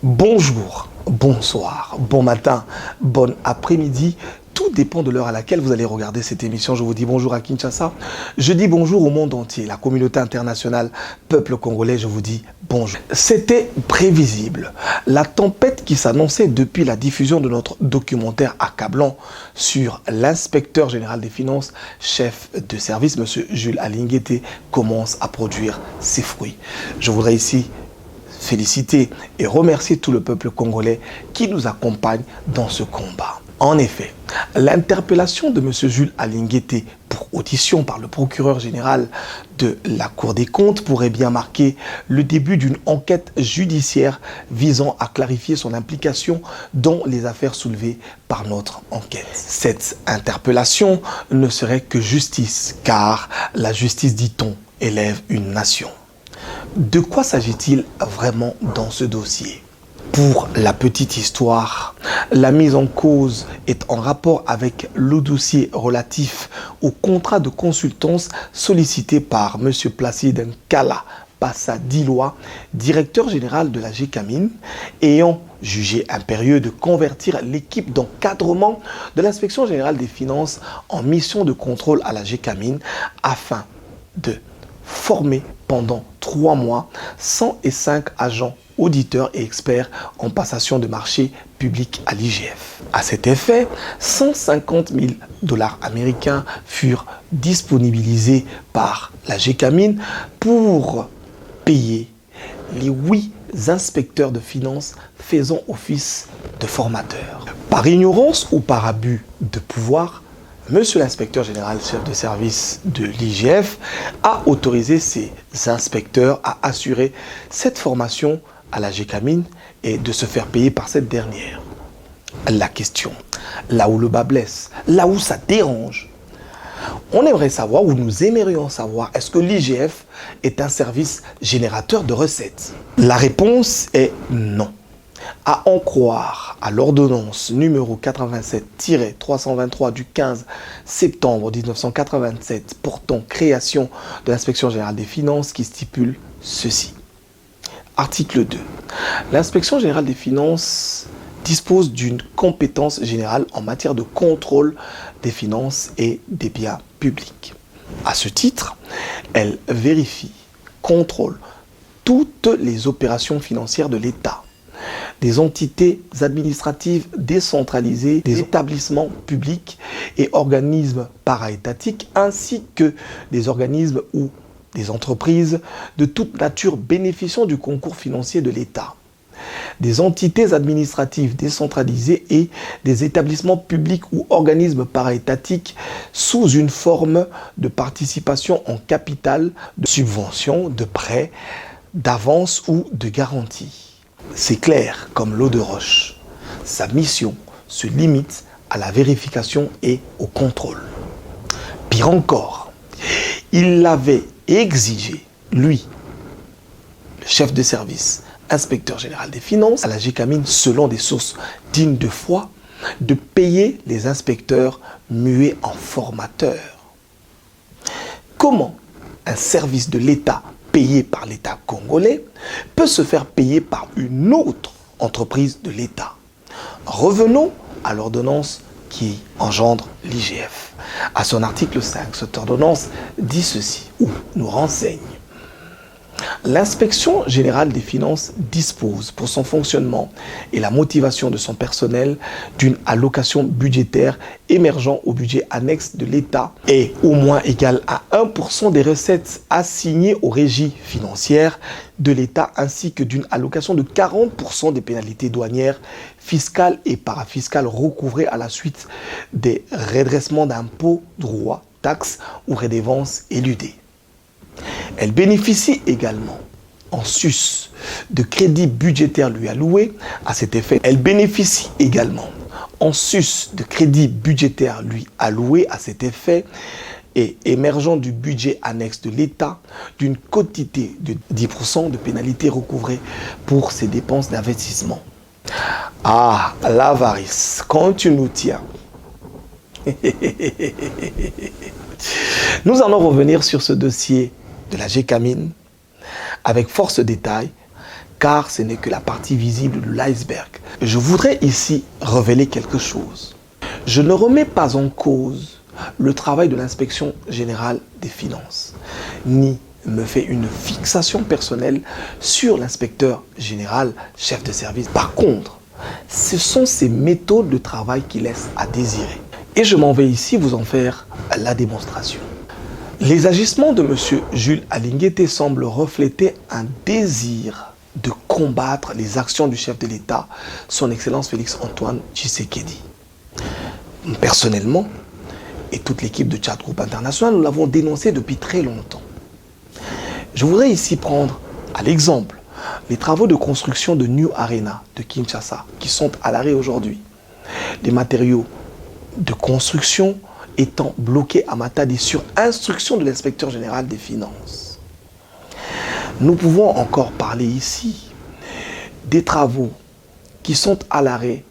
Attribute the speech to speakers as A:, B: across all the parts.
A: Bonjour, bonsoir, bon matin, bon après-midi. Tout dépend de l'heure à laquelle vous allez regarder cette émission. Je vous dis bonjour à Kinshasa. Je dis bonjour au monde entier. La communauté internationale, peuple congolais, je vous dis bonjour. C'était prévisible. La tempête qui s'annonçait depuis la diffusion de notre documentaire accablant sur l'inspecteur général des finances, chef de service, M. Jules Alinguete, commence à produire ses fruits. Je voudrais ici féliciter et remercier tout le peuple congolais qui nous accompagne dans ce combat. En effet, l'interpellation de M. Jules Alinguete pour audition par le procureur général de la Cour des comptes pourrait bien marquer le début d'une enquête judiciaire visant à clarifier son implication dans les affaires soulevées par notre enquête. Cette interpellation ne serait que justice, car la justice, dit-on, élève une nation. De quoi s'agit-il vraiment dans ce dossier? Pour la petite histoire, la mise en cause est en rapport avec le dossier relatif au contrat de consultance sollicité par M. Placide Nkala Passa-Diloa, directeur général de la GECAMIN, ayant jugé impérieux de convertir l'équipe d'encadrement de l'inspection générale des finances en mission de contrôle à la GECAMIN afin de former pendant 3 mois 105 agents auditeurs et experts en passation de marché public à l'IGF. À cet effet, 150 000 $ américains furent disponibilisés par la GECAMIN pour payer les 8 inspecteurs de finances faisant office de formateurs. Par ignorance ou par abus de pouvoir, Monsieur l'inspecteur général chef de service de l'IGF a autorisé ses inspecteurs à assurer cette formation à la GECAMIN et de se faire payer par cette dernière. La question, là où le bas blesse, là où ça dérange, on aimerait savoir, ou nous aimerions savoir, est-ce que l'IGF est un service générateur de recettes? La réponse est non. À en croire à l'ordonnance numéro 87-323 du 15 septembre 1987 portant création de l'inspection générale des finances qui stipule ceci. Article 2. L'inspection générale des finances dispose d'une compétence générale en matière de contrôle des finances et des biens publics. À ce titre, elle vérifie, contrôle toutes les opérations financières de l'État, des entités administratives décentralisées, des établissements publics et organismes para-étatiques, ainsi que des organismes ou des entreprises de toute nature bénéficiant du concours financier de l'État, des entités administratives décentralisées et des établissements publics ou organismes para-étatiques sous une forme de participation en capital, de subvention, de prêt, d'avance ou de garantie. C'est clair comme l'eau de roche. Sa mission se limite à la vérification et au contrôle. Pire encore, il l'avait exigé, lui, le chef de service, inspecteur général des finances, à la GECAMIN, selon des sources dignes de foi, de payer les inspecteurs muets en formateurs. Comment un service de l'État payé par l'État congolais peut se faire payer par une autre entreprise de l'État? Revenons à l'ordonnance qui engendre l'IGF. À son article 5, cette ordonnance dit ceci, ou nous renseigne. L'inspection générale des finances dispose pour son fonctionnement et la motivation de son personnel d'une allocation budgétaire émergeant au budget annexe de l'État et au moins égale à 1% des recettes assignées aux régies financières de l'État ainsi que d'une allocation de 40% des pénalités douanières, fiscales et parafiscales recouvrées à la suite des redressements d'impôts, droits, taxes ou redevances éludées. Elle bénéficie également, en sus de crédits budgétaires lui alloués, à cet effet, elle bénéficie également, en sus de crédits budgétaires lui alloués à cet effet, et émergeant du budget annexe de l'État, d'une quotité de 10% de pénalités recouvrées pour ses dépenses d'investissement. Ah, l'avarice, quand tu nous tiens. Nous allons revenir sur ce dossier de la GECAMIN avec force détail, car ce n'est que la partie visible de l'iceberg. Je voudrais ici révéler quelque chose. Je ne remets pas en cause le travail de l'inspection générale des finances, ni me fais une fixation personnelle sur l'inspecteur général, chef de service. Par contre, ce sont ces méthodes de travail qui laissent à désirer. Et je m'en vais ici vous en faire la démonstration. Les agissements de M. Jules Alinguete semblent refléter un désir de combattre les actions du chef de l'État, son Excellence Félix Antoine Tshisekedi. Personnellement, et toute l'équipe de Tchad Group International, nous l'avons dénoncé depuis très longtemps. Je voudrais ici prendre à l'exemple les travaux de construction de New Arena de Kinshasa, qui sont à l'arrêt aujourd'hui. Les matériaux de construction étant bloqués à Matadi sur instruction de l'inspecteur général des finances. Nous pouvons encore parler ici des travaux qui sont à l'arrêt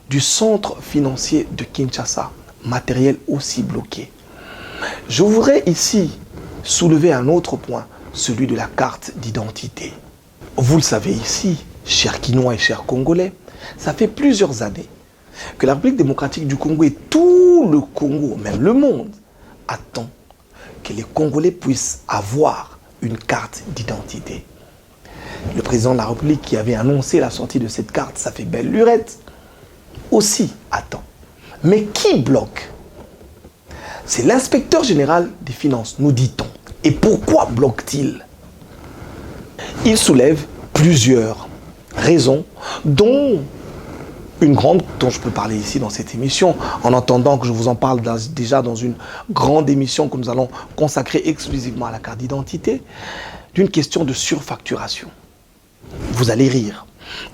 A: du centre financier de Kinshasa, matériel aussi bloqué. Je voudrais ici soulever un autre point, celui de la carte d'identité. Vous le savez ici, chers Quinois et chers Congolais, ça fait plusieurs années que la République démocratique du Congo et tout le Congo, même le monde, attend que les Congolais puissent avoir une carte d'identité. Le président de la République qui avait annoncé la sortie de cette carte, ça fait belle lurette, aussi attend. Mais qui bloque? C'est l'inspecteur général des finances, nous dit-on. Et pourquoi bloque-t-il? Il soulève plusieurs raisons, dont une grande, dont je peux parler ici dans cette émission, en entendant que je vous en parle déjà dans une grande émission que nous allons consacrer exclusivement à la carte d'identité, d'une question de surfacturation. Vous allez rire.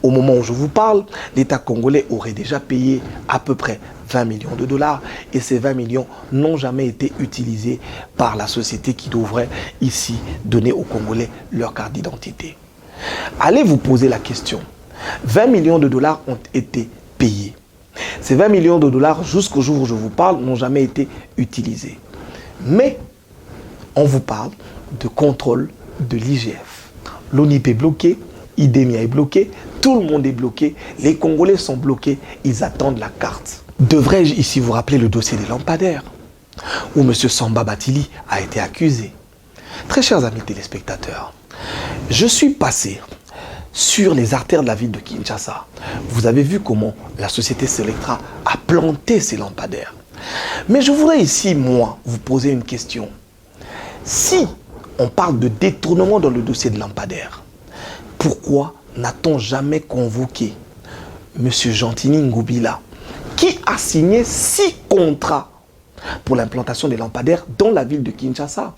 A: Au moment où je vous parle, l'État congolais aurait déjà payé à peu près 20 millions de dollars et ces 20 millions n'ont jamais été utilisés par la société qui devrait ici donner aux Congolais leur carte d'identité. Allez vous poser la question. 20 millions de dollars ont été payés. Ces 20 millions de dollars, jusqu'au jour où je vous parle, n'ont jamais été utilisés. Mais on vous parle de contrôle de l'IGF. L'ONIP est bloqué, IDEMIA est bloqué, tout le monde est bloqué, les Congolais sont bloqués, ils attendent la carte. Devrais-je ici vous rappeler le dossier des lampadaires, où M. Samba Batili a été accusé? Très chers amis téléspectateurs, je suis passé sur les artères de la ville de Kinshasa. Vous avez vu comment la société Selectra a planté ces lampadaires. Mais je voudrais ici, moi, vous poser une question. Si on parle de détournement dans le dossier de lampadaires, pourquoi n'a-t-on jamais convoqué M. Gentini Ngubila, qui a signé 6 contrats pour l'implantation des lampadaires dans la ville de Kinshasa?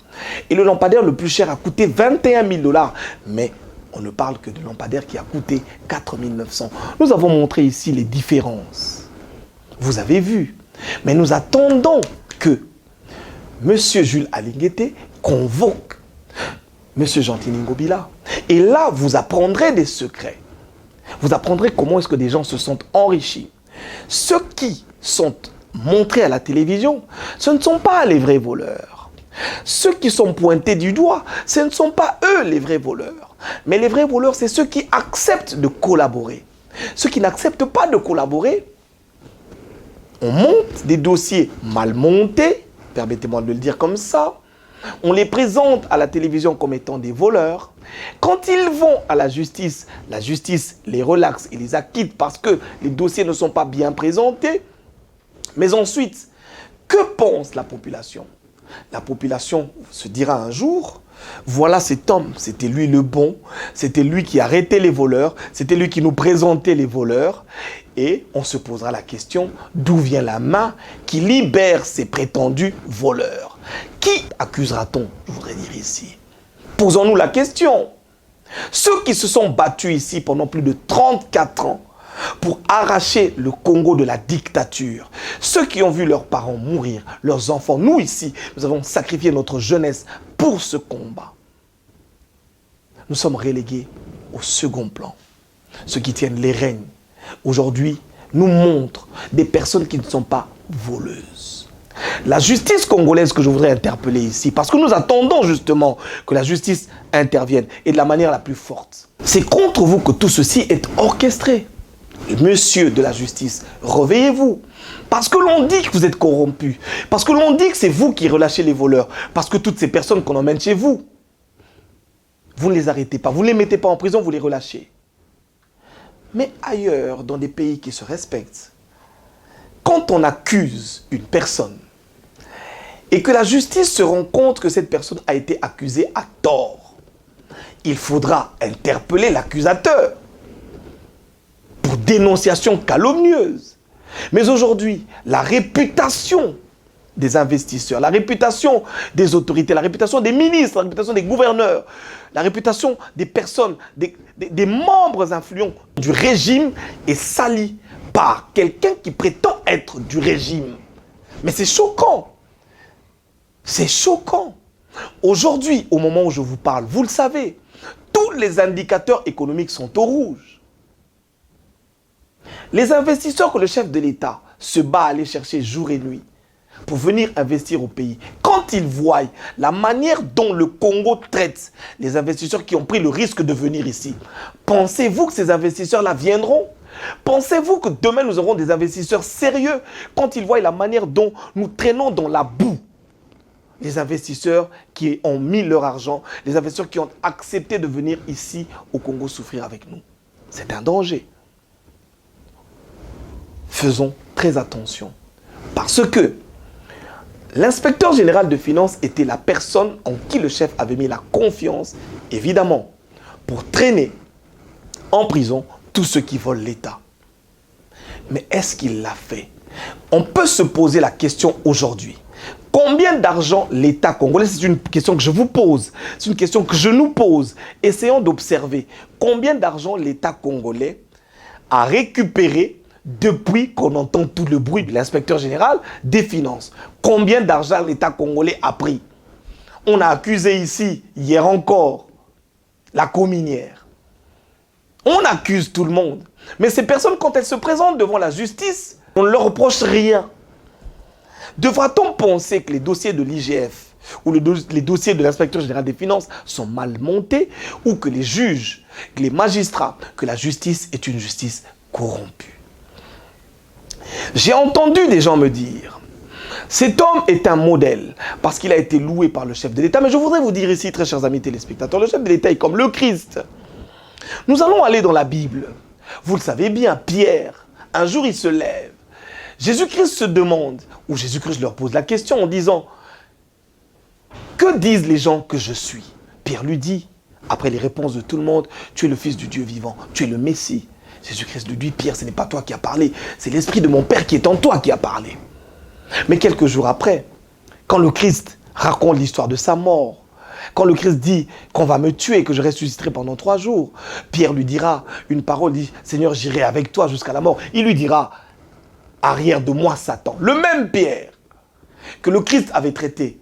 A: Et le lampadaire le plus cher a coûté 21 000 $. Mais on ne parle que de lampadaire qui a coûté 4 900. Nous avons montré ici les différences. Vous avez vu. Mais nous attendons que M. Jules Alinguete convoque M. Gentini Ngubila. Et là, vous apprendrez des secrets. Vous apprendrez comment est-ce que des gens se sont enrichis. Ceux qui sont montrés à la télévision, ce ne sont pas les vrais voleurs. Ceux qui sont pointés du doigt, ce ne sont pas eux les vrais voleurs. Mais les vrais voleurs, c'est ceux qui acceptent de collaborer. Ceux qui n'acceptent pas de collaborer, on monte des dossiers mal montés, permettez-moi de le dire comme ça, on les présente à la télévision comme étant des voleurs. Quand ils vont à la justice les relaxe et les acquitte parce que les dossiers ne sont pas bien présentés. Mais ensuite, que pense la population? La population se dira un jour, voilà cet homme, c'était lui le bon, c'était lui qui arrêtait les voleurs, c'était lui qui nous présentait les voleurs. Et on se posera la question, d'où vient la main qui libère ces prétendus voleurs? Qui accusera-t-on, je voudrais dire ici? Posons-nous la question. Ceux qui se sont battus ici pendant plus de 34 ans pour arracher le Congo de la dictature, ceux qui ont vu leurs parents mourir, leurs enfants, nous ici, nous avons sacrifié notre jeunesse pour ce combat. Nous sommes relégués au second plan. Ceux qui tiennent les règnes, aujourd'hui, nous montrent des personnes qui ne sont pas voleuses. La justice congolaise que je voudrais interpeller ici, parce que nous attendons justement que la justice intervienne, et de la manière la plus forte. C'est contre vous que tout ceci est orchestré. Monsieur de la justice, réveillez-vous. Parce que l'on dit que vous êtes corrompu. Parce que l'on dit que c'est vous qui relâchez les voleurs. Parce que toutes ces personnes qu'on emmène chez vous, vous ne les arrêtez pas. Vous ne les mettez pas en prison, vous les relâchez. Mais ailleurs, dans des pays qui se respectent, quand on accuse une personne et que la justice se rend compte que cette personne a été accusée à tort, il faudra interpeller l'accusateur pour dénonciation calomnieuse. Mais aujourd'hui, la réputation des investisseurs, la réputation des autorités, la réputation des ministres, la réputation des gouverneurs, la réputation des personnes, des membres influents du régime est salie par quelqu'un qui prétend être du régime. Mais c'est choquant. C'est choquant. Aujourd'hui, au moment où je vous parle, vous le savez, tous les indicateurs économiques sont au rouge. Les investisseurs que le chef de l'État se bat à aller chercher jour et nuit pour venir investir au pays, quand ils voient la manière dont le Congo traite les investisseurs qui ont pris le risque de venir ici, pensez-vous que ces investisseurs-là viendront? Pensez-vous que demain nous aurons des investisseurs sérieux quand ils voient la manière dont nous traînons dans la boue? Les investisseurs qui ont mis leur argent, les investisseurs qui ont accepté de venir ici au Congo souffrir avec nous. C'est un danger. Faisons très attention. Parce que l'inspecteur général de finances était la personne en qui le chef avait mis la confiance, évidemment, pour traîner en prison tous ceux qui volent l'État. Mais est-ce qu'il l'a fait? On peut se poser la question aujourd'hui. Combien d'argent l'État congolais, c'est une question que je vous pose, c'est une question que je nous pose. Essayons d'observer combien d'argent l'État congolais a récupéré depuis qu'on entend tout le bruit de l'inspecteur général des finances. Combien d'argent l'État congolais a pris? On a accusé ici, hier encore, la cominière. On accuse tout le monde. Mais ces personnes, quand elles se présentent devant la justice, on ne leur reproche rien. Devra-t-on penser que les dossiers de l'IGF ou les dossiers de l'inspecteur général des finances sont mal montés ou que les juges, que les magistrats, que la justice est une justice corrompue? J'ai entendu des gens me dire, cet homme est un modèle parce qu'il a été loué par le chef de l'État. Mais je voudrais vous dire ici, très chers amis téléspectateurs, le chef de l'État est comme le Christ. Nous allons aller dans la Bible. Vous le savez bien, Pierre, un jour il se lève. Jésus-Christ se demande, ou Jésus-Christ leur pose la question en disant, que disent les gens que je suis? Pierre lui dit, après les réponses de tout le monde, tu es le Fils du Dieu vivant, tu es le Messie. Jésus-Christ lui dit, Pierre, ce n'est pas toi qui as parlé, c'est l'Esprit de mon Père qui est en toi qui a parlé. Mais quelques jours après, quand le Christ raconte l'histoire de sa mort, quand le Christ dit qu'on va me tuer, que je ressusciterai pendant 3 jours, Pierre lui dira une parole, dit, Seigneur, j'irai avec toi jusqu'à la mort. Il lui dira, arrière de moi, Satan. Le même Pierre que le Christ avait traité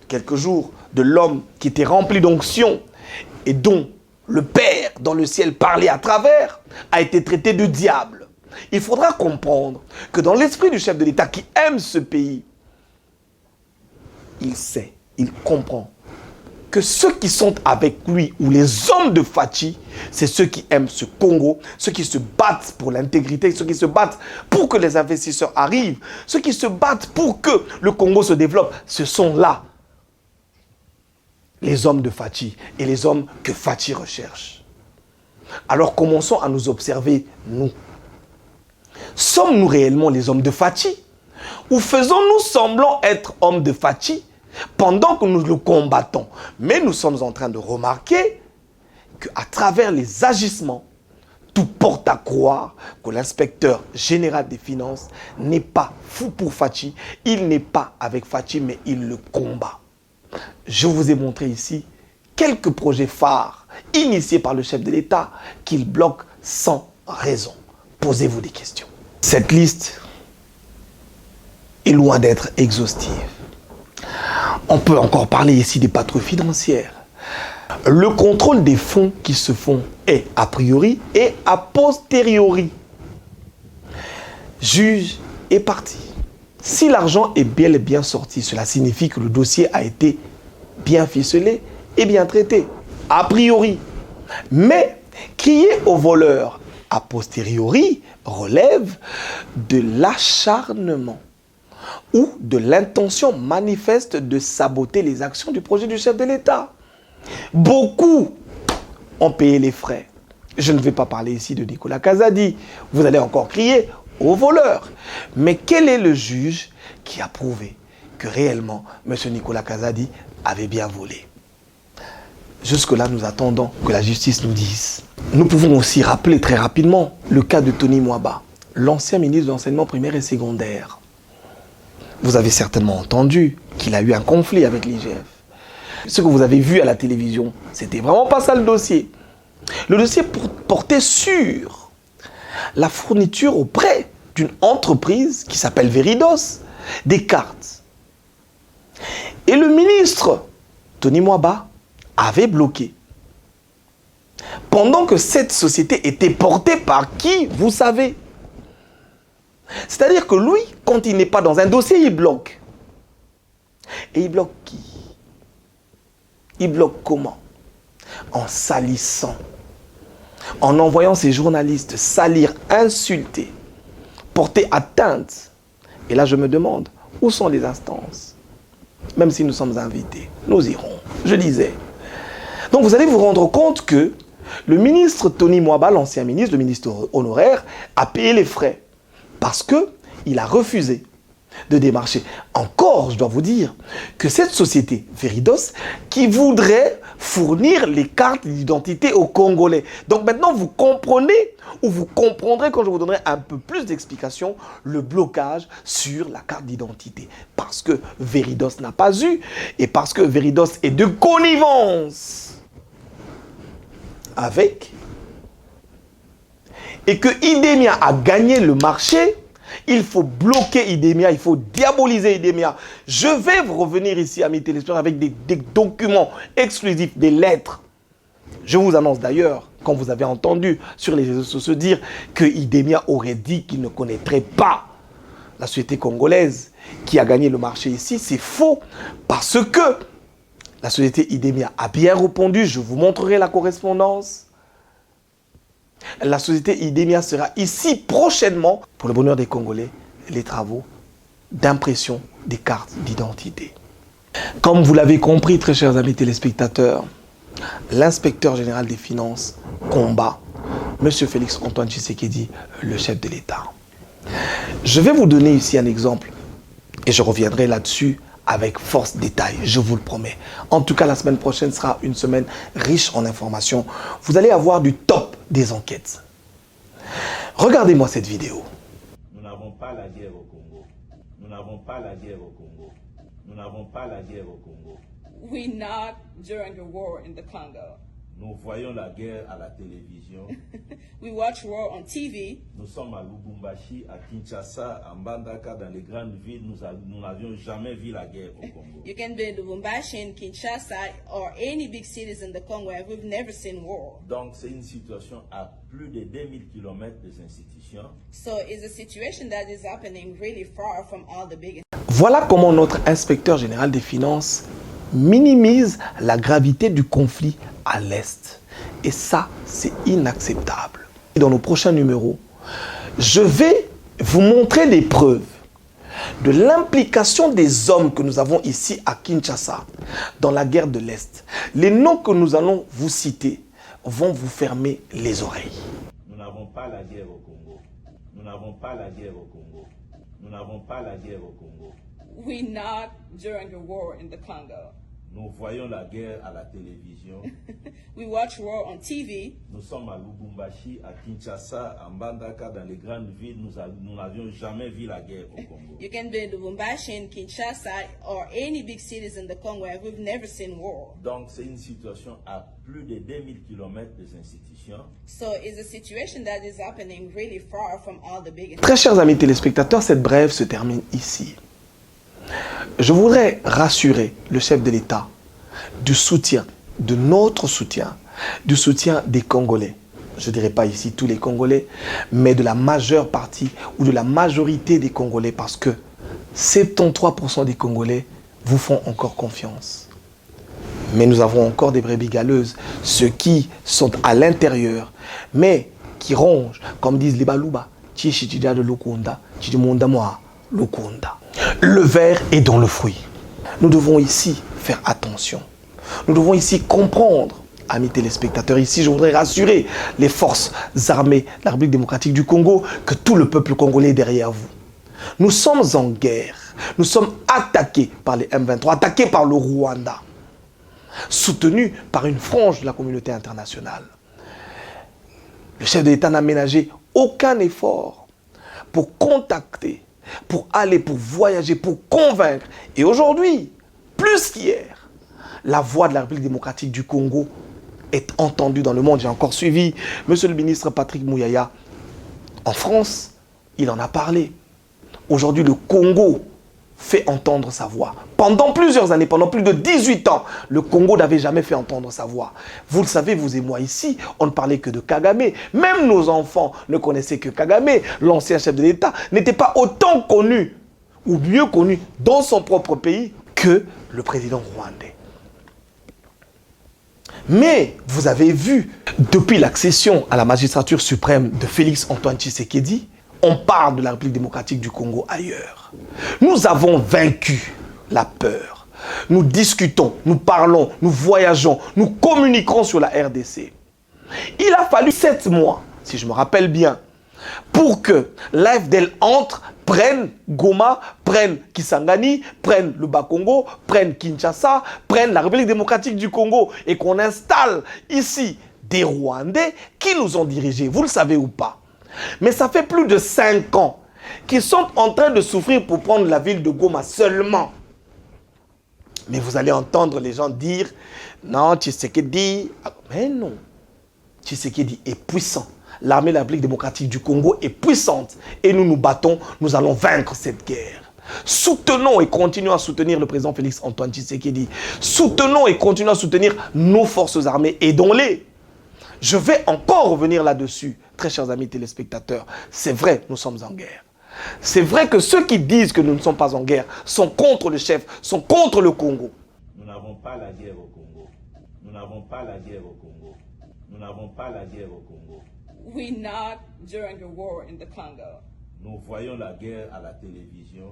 A: quelques jours de l'homme qui était rempli d'onction et dont le Père dans le ciel parlait à travers, a été traité de diable. Il faudra comprendre que dans l'esprit du chef de l'État qui aime ce pays, il sait, il comprend que ceux qui sont avec lui, ou les hommes de Fachi, c'est ceux qui aiment ce Congo, ceux qui se battent pour l'intégrité, ceux qui se battent pour que les investisseurs arrivent, ceux qui se battent pour que le Congo se développe. Ce sont là les hommes de Fachi et les hommes que Fachi recherche. Alors commençons à nous observer, nous. Sommes-nous réellement les hommes de Fachi? Ou faisons-nous semblant être hommes de Fachi pendant que nous le combattons? Mais nous sommes en train de remarquer qu'à travers les agissements, tout porte à croire que l'inspecteur général des finances n'est pas fou pour Fachi. Il n'est pas avec Fachi, mais il le combat. Je vous ai montré ici quelques projets phares initiés par le chef de l'État qu'il bloque sans raison. Posez-vous des questions. Cette liste est loin d'être exhaustive. On peut encore parler ici des patrouilles financières. Le contrôle des fonds qui se font est a priori et a posteriori. Juge et partie. Si l'argent est bel et bien sorti, cela signifie que le dossier a été bien ficelé et bien traité, a priori. Mais Crier au voleur a posteriori relève de l'acharnement ou de l'intention manifeste de saboter les actions du projet du chef de l'État. Beaucoup ont payé les frais. Je ne vais pas parler ici de Nicolas Kazadi. Vous allez encore crier au voleur. Mais quel est le juge qui a prouvé que réellement M. Nicolas Kazadi avait bien volé? Jusque-là, nous attendons que la justice nous dise. Nous pouvons aussi rappeler très rapidement le cas de Tony Mwaba, l'ancien ministre de l'enseignement primaire et secondaire. Vous avez certainement entendu qu'il a eu un conflit avec l'IGF. Ce que vous avez vu à la télévision, c'était vraiment pas ça le dossier. Le dossier portait sur la fourniture auprès d'une entreprise qui s'appelle Veridos des cartes. Et le ministre Tony Mwaba avait bloqué. Pendant que cette société était portée par qui, vous savez. C'est-à-dire que lui, quand il n'est pas dans un dossier, il bloque. Et il bloque qui? Il bloque comment? En salissant. En envoyant ses journalistes salir, insulter, porter atteinte. Et là, je me demande, où sont les instances? Même si nous sommes invités, nous irons. Je disais. Donc vous allez vous rendre compte que le ministre Tony Mwaba, l'ancien ministre, le ministre honoraire, a payé les frais parce qu'il a refusé de démarcher. Encore, je dois vous dire que cette société, Veridos, qui voudrait fournir les cartes d'identité aux Congolais. Donc maintenant, vous comprenez ou vous comprendrez quand je vous donnerai un peu plus d'explications le blocage sur la carte d'identité. Parce que Veridos n'a pas eu et parce que Veridos est de connivence avec et que Idemia a gagné le marché, il faut bloquer Idemia, il faut diaboliser Idemia. Je vais vous revenir ici, amis téléspectateurs, avec des documents exclusifs, des lettres. Je vous annonce d'ailleurs, quand vous avez entendu sur les réseaux sociaux dire que Idemia aurait dit qu'il ne connaîtrait pas la société congolaise qui a gagné le marché ici, c'est faux. Parce que la société Idemia a bien répondu, je vous montrerai la correspondance. La société Idemia sera ici prochainement pour le bonheur des Congolais, les travaux d'impression des cartes d'identité. Comme vous l'avez compris, très chers amis téléspectateurs, l'inspecteur général des finances combat M. Félix Antoine Tshisekedi, le chef de l'État. Je vais vous donner ici un exemple et je reviendrai là-dessus avec force détail, je vous le promets. En tout cas, la semaine prochaine sera une semaine riche en informations. Vous allez avoir du top des enquêtes. Regardez-moi cette vidéo.
B: Nous n'avons pas la guerre au Congo. Nous n'avons pas la guerre au Congo. Nous n'avons pas la guerre au Congo.
C: We're not during the war in the Congo.
B: Nous voyons la guerre à la télévision.
C: We watch war on TV.
B: Nous sommes à Lubumbashi, à Kinshasa, à Mbandaka, dans les grandes villes. Nous n'avions jamais vu la guerre au Congo.
C: You can be in Lubumbashi, in Kinshasa, or any big cities in the Congo, and we've never seen war.
B: Donc c'est une situation à plus de 2000 km des institutions.
C: So it's a situation that is happening really far from all the big.
A: Voilà comment notre inspecteur général des finances minimise la gravité du conflit à l'Est. Et ça, c'est inacceptable. Dans nos prochains numéros, je vais vous montrer des preuves de l'implication des hommes que nous avons ici à Kinshasa dans la guerre de l'Est. Les noms que nous allons vous citer vont vous fermer les oreilles.
B: Nous n'avons pas la guerre au Congo. Nous n'avons pas la guerre au Congo. Nous n'avons pas la guerre au Congo.
C: We're not during the war in the Congo.
B: Nous voyons la guerre à la télévision.
C: We watch war on TV.
B: Nous sommes à Lubumbashi, à Kinshasa, à Mbandaka, dans les grandes villes. Nous n'avions jamais vu la guerre au Congo.
C: You can be in Lubumbashi, in Kinshasa, or any big cities in the Congo, and we've never seen war.
B: Donc c'est une situation à plus de 2000 km des institutions.
C: So it's a situation that is happening really far from all the big.
A: Très chers amis téléspectateurs, cette brève se termine ici. Je voudrais rassurer le chef de l'État du soutien, de notre soutien, du soutien des Congolais. Je ne dirais pas ici tous les Congolais, mais de la majeure partie ou de la majorité des Congolais, parce que 73% des Congolais vous font encore confiance. Mais nous avons encore des brebis galeuses, ceux qui sont à l'intérieur, mais qui rongent, comme disent les Balouba. Le ver est dans le fruit. Nous devons ici faire attention. Nous devons ici comprendre, amis téléspectateurs, ici je voudrais rassurer les forces armées de la République démocratique du Congo que tout le peuple congolais est derrière vous. Nous sommes en guerre. Nous sommes attaqués par les M23, attaqués par le Rwanda, soutenus par une frange de la communauté internationale. Le chef de l'État n'a ménagé aucun effort pour contacter, pour aller, pour voyager, pour convaincre. Et aujourd'hui, plus qu'hier, la voix de la République démocratique du Congo est entendue dans le monde. J'ai encore suivi monsieur le ministre Patrick Mouyaya en France. Il en a parlé. Aujourd'hui, le Congo fait entendre sa voix. Pendant plusieurs années, pendant plus de 18 ans, le Congo n'avait jamais fait entendre sa voix. Vous le savez, vous et moi ici, on ne parlait que de Kagame. Même nos enfants ne connaissaient que Kagame. L'ancien chef de l'État n'était pas autant connu, ou mieux connu, dans son propre pays que le président rwandais. Mais vous avez vu, depuis l'accession à la magistrature suprême de Félix Antoine Tshisekedi, on parle de la République démocratique du Congo ailleurs. Nous avons vaincu la peur. Nous discutons, nous parlons, nous voyageons, nous communiquons sur la RDC. Il a fallu 7 mois, si je me rappelle bien, pour que l'AFDL entre, prenne Goma, prenne Kisangani, prenne le Bas-Congo, prenne Kinshasa, prenne la République démocratique du Congo et qu'on installe ici des Rwandais qui nous ont dirigés. Vous le savez ou pas? Mais ça fait plus de 5 ans qu'ils sont en train de souffrir pour prendre la ville de Goma seulement. Mais vous allez entendre les gens dire, non, Tshisekedi... Mais non, Tshisekedi est puissant. L'armée de la République démocratique du Congo est puissante. Et nous nous battons, nous allons vaincre cette guerre. Soutenons et continuons à soutenir le président Félix Antoine Tshisekedi. Soutenons et continuons à soutenir nos forces armées. Aidons-les. Je vais encore revenir là-dessus, très chers amis téléspectateurs. C'est vrai, nous sommes en guerre. C'est vrai que ceux qui disent que nous ne sommes pas en guerre sont contre le chef, sont contre le Congo.
B: Nous n'avons pas la guerre au Congo. Nous n'avons pas la guerre au Congo. Nous n'avons pas la guerre au Congo.
C: We're not during the war in the Congo.
B: Nous voyons la guerre à la télévision.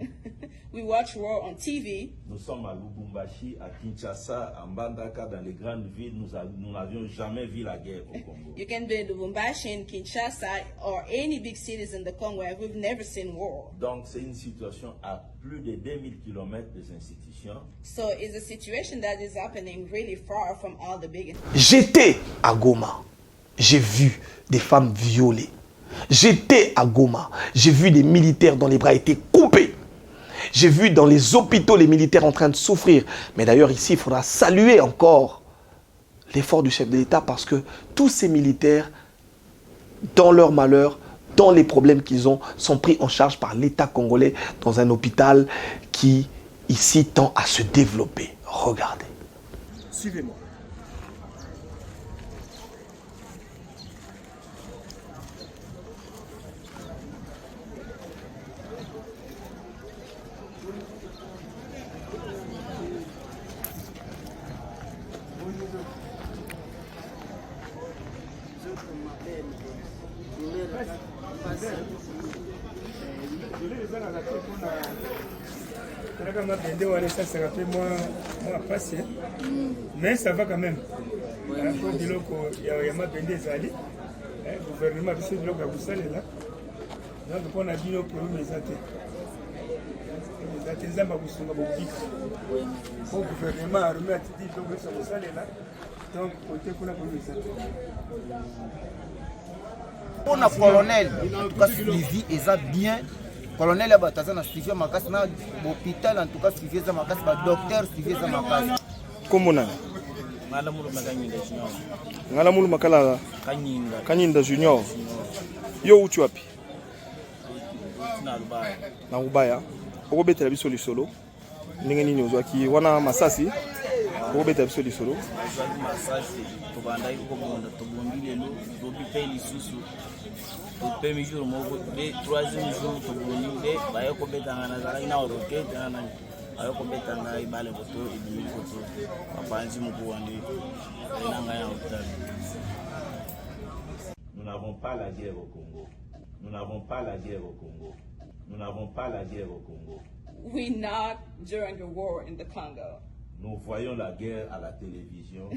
C: We watch war on TV.
B: Nous sommes à Lubumbashi, à Kinshasa, à Mbandaka, dans les grandes villes. Nous n'avions jamais vu la guerre au Congo.
C: You can be in Lubumbashi, in Kinshasa, or any big cities in the Congo, and we've never seen war.
B: Donc c'est une situation à plus de 2000 km des institutions.
C: So it's a situation that is happening really far from all the big...
A: J'étais à Goma. J'ai vu des femmes violées. J'étais à Goma. J'ai vu des militaires dont les bras étaient coupés. J'ai vu dans les hôpitaux les militaires en train de souffrir. Mais d'ailleurs ici, il faudra saluer encore l'effort du chef de l'État parce que tous ces militaires, dans leur malheur, dans les problèmes qu'ils ont, sont pris en charge par l'État congolais dans un hôpital qui, ici, tend à se développer. Regardez.
D: Suivez-moi. Mais ça va quand même. Pour dire qu'il y a ma bende zali, le gouvernement a dit que vous allez là. Donc on a dit que vous les attendez. Les attendez à vous le gouvernement a remis à dire que vous allez là. Donc côté qu'on a pour les attendre.
E: On a colonel, en tout cas suivi et ça bien. Colonel a battu dans suivi ma casse na hôpital en tout cas suivi ça ma casse ba docteur suivi ça ma casse.
A: Comment on a? Ngala mulu makala Kanyinda Junior. Yo uti wapi? Na Ubaya. Oko betela biso lisolo. Ndenge nini ozwaki wana masasi? Oko betela biso lisolo.
F: Masasi to bandai ko bonda to bondile lo do biteli susu. Au premier jour, le troisième jour, tu vas ba ko betanga na zala ina roquette na ayokobeta ngai bale koto ebimi koto bapanzi moko wana ena ngai na hôpital.
B: Nous n'avons pas la guerre au Congo. Nous n'avons pas la guerre au Congo. Nous n'avons pas la guerre au Congo.
C: We're not during the war in the Congo.
B: Nous voyons la guerre à la télévision.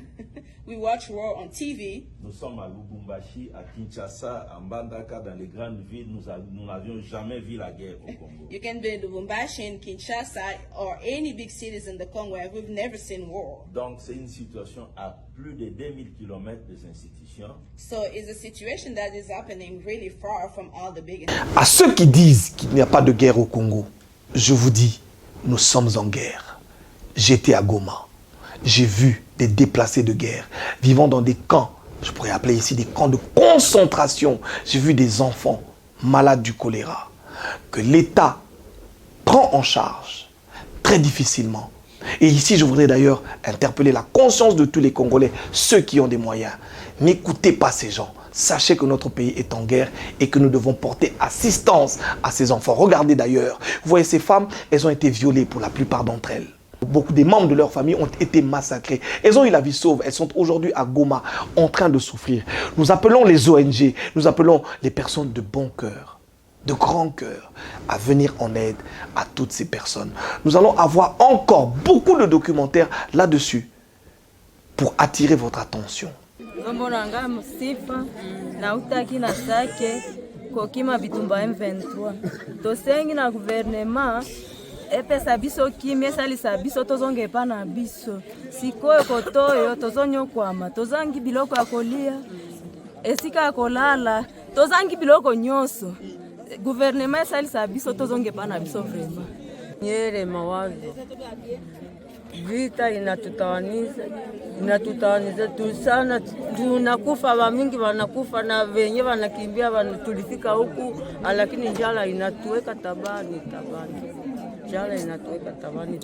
C: We watch war on TV.
B: Nous sommes à Lubumbashi, à Kinshasa, à Mbandaka, dans les grandes villes. Nous n'avions jamais vu la guerre au Congo.
C: You can be in Lubumbashi in Kinshasa or any big cities in the Congo and we've never seen war.
B: Donc c'est une situation à plus de 2000 km des institutions.
C: So it's a situation that is happening really far from all the big
A: À ceux qui disent qu'il n'y a pas de guerre au Congo, je vous dis, nous sommes en guerre. J'étais à Goma. J'ai vu des déplacés de guerre vivant dans des camps, je pourrais appeler ici des camps de concentration. J'ai vu des enfants malades du choléra que l'État prend en charge très difficilement. Et ici, je voudrais d'ailleurs interpeller la conscience de tous les Congolais, ceux qui ont des moyens. N'écoutez pas ces gens. Sachez que notre pays est en guerre et que nous devons porter assistance à ces enfants. Regardez d'ailleurs, vous voyez ces femmes, elles ont été violées pour la plupart d'entre elles. Beaucoup des membres de leur famille ont été massacrés. Elles ont eu la vie sauve. Elles sont aujourd'hui à Goma en train de souffrir. Nous appelons les ONG, nous appelons les personnes de bon cœur, de grand cœur, à venir en aide à toutes ces personnes. Nous allons avoir encore beaucoup de documentaires là-dessus pour attirer votre attention.
G: epesa biso kimia esalisa biso tozonge epa na biso sikoyo kotoyo tozonyokwama tozangi biloko ya kolia esika ya kolala tozangi biloko nyonso guvernema esalisa biso tozonge epa na biso vrema nyere mawazo vita inatutawaniza tusana tunakufa wamingi wanakufa na wenye wanakimbia tulifika huku lakini njala inatuweka tabani njala inatuweka tabani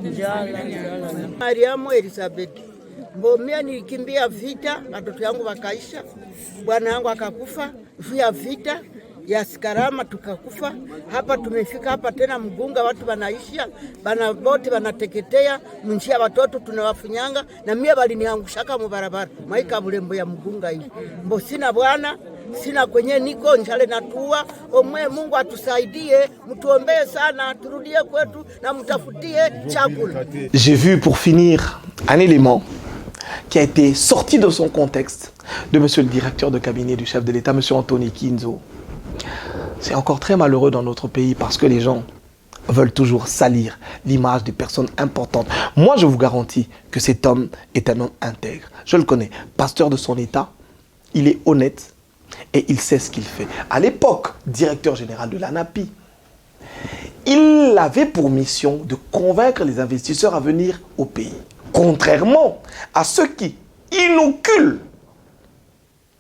G: njala.
H: Mariamu Elizabeth mbomia nilikimbia vita, watoto yangu wakaisha, bwana yangu akakufa juu ya vita ya Sikarama tukakufa. Hapa tumefika hapa tena Mgunga, watu wanaisha, bana bote wanateketea, mnjia watoto tunawafunyanga na mie waliniangushaka mu barabara maika bulembo ya Mgunga hii. Mbo sina bwana, sina kwenye niko njale natua, omwe Mungu atusaidie, mtuombee sana, turudie kwetu na mtafutie chakula.
A: J'ai vu pour finir un élément qui a été sorti de son contexte de monsieur le directeur de cabinet du chef de l'État, monsieur Anthony Kinzo. C'est encore très malheureux dans notre pays parce que les gens veulent toujours salir l'image des personnes importantes. Moi, je vous garantis que cet homme est un homme intègre. Je le connais, pasteur de son État, il est honnête et il sait ce qu'il fait. À l'époque, directeur général de l'ANAPI, il avait pour mission de convaincre les investisseurs à venir au pays. Contrairement à ceux qui inoculent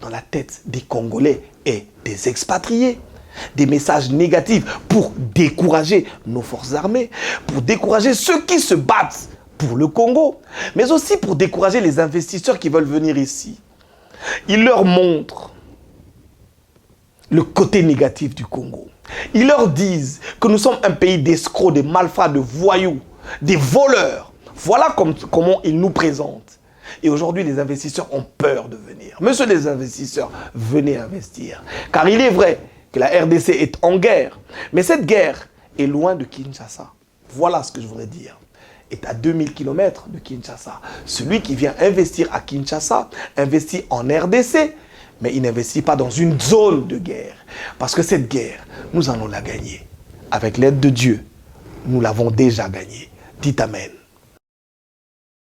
A: dans la tête des Congolais et des expatriés des messages négatifs pour décourager nos forces armées, pour décourager ceux qui se battent pour le Congo, mais aussi pour décourager les investisseurs qui veulent venir ici. Ils leur montrent le côté négatif du Congo. Ils leur disent que nous sommes un pays d'escrocs, de malfrats, de voyous, des voleurs. Voilà comment ils nous présentent. Et aujourd'hui, les investisseurs ont peur de venir. Monsieur les investisseurs, venez investir. Car il est vrai que la RDC est en guerre. Mais cette guerre est loin de Kinshasa. Voilà ce que je voudrais dire. Est à 2000 km de Kinshasa. Celui qui vient investir à Kinshasa investit en RDC, mais il n'investit pas dans une zone de guerre. Parce que cette guerre, nous allons la gagner. Avec l'aide de Dieu, nous l'avons déjà gagnée. Dites Amen.